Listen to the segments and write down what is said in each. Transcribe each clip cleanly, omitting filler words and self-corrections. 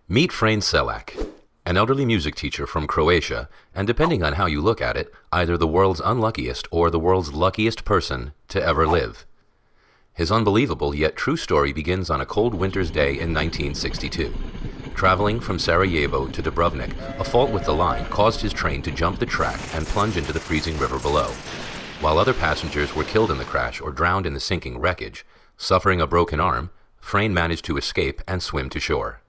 Meet Frane Selak, an elderly music teacher from Croatia, and depending on how you look at it, either the world's unluckiest or the world's luckiest person to ever live. His unbelievable yet true story begins on a cold winter's day in 1962. Traveling from Sarajevo to Dubrovnik, a fault with the line caused his train to jump the track and plunge into the freezing river below. While other passengers were killed in the crash or drowned in the sinking wreckage, suffering a broken arm, Frane managed to escape and swim to shore.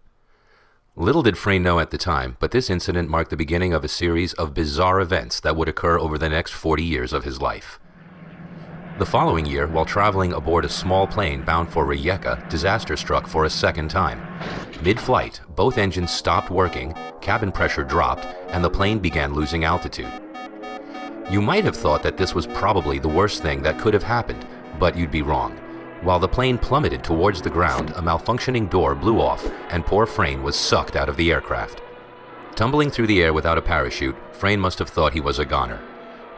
Little did Frane know at the time, but this incident marked the beginning of a series of bizarre events that would occur over the next 40 years of his life. The following year, while traveling aboard a small plane bound for Rijeka, disaster struck for a second time. Mid-flight, both engines stopped working, cabin pressure dropped, and the plane began losing altitude. You might have thought that this was probably the worst thing that could have happened, but you'd be wrong. While the plane plummeted towards the ground, a malfunctioning door blew off, and poor Frane was sucked out of the aircraft. Tumbling through the air without a parachute, Frane must have thought he was a goner.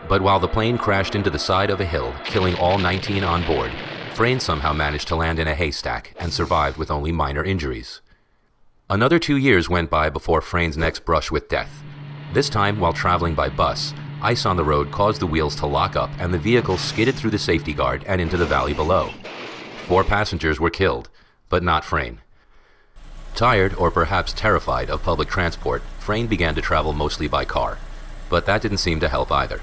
But while the plane crashed into the side of a hill, killing all 19 on board, Frane somehow managed to land in a haystack and survived with only minor injuries. Another 2 years went by before Frane's next brush with death. This time, while traveling by bus, ice on the road caused the wheels to lock up and the vehicle skidded through the safety guard and into the valley below. 4 passengers were killed, but not Frane. Tired, or perhaps terrified, of public transport, Frane began to travel mostly by car, but that didn't seem to help either.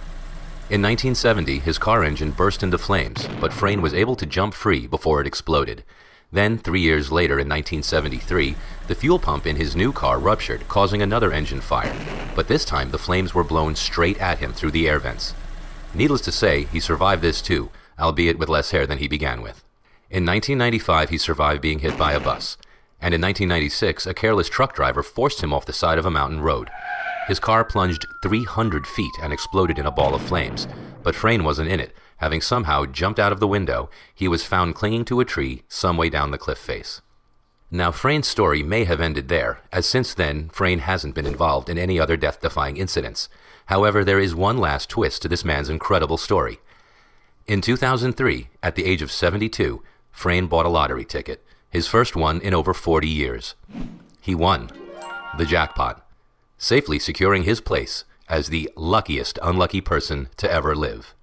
In 1970, his car engine burst into flames, but Frane was able to jump free before it exploded. Then, 3 years later in 1973, the fuel pump in his new car ruptured, causing another engine fire, but this time the flames were blown straight at him through the air vents. Needless to say, he survived this too, albeit with less hair than he began with. In 1995, he survived being hit by a bus, and in 1996, a careless truck driver forced him off the side of a mountain road. His car plunged 300 feet and exploded in a ball of flames, but Frane wasn't in it. Having somehow jumped out of the window, he was found clinging to a tree some way down the cliff face. Now, Frane's story may have ended there, as since then, Frane hasn't been involved in any other death-defying incidents. However, there is one last twist to this man's incredible story. In 2003, at the age of 72, Frane bought a lottery ticket, his first one in over 40 years. He won the jackpot, safely securing his place as the luckiest unlucky person to ever live.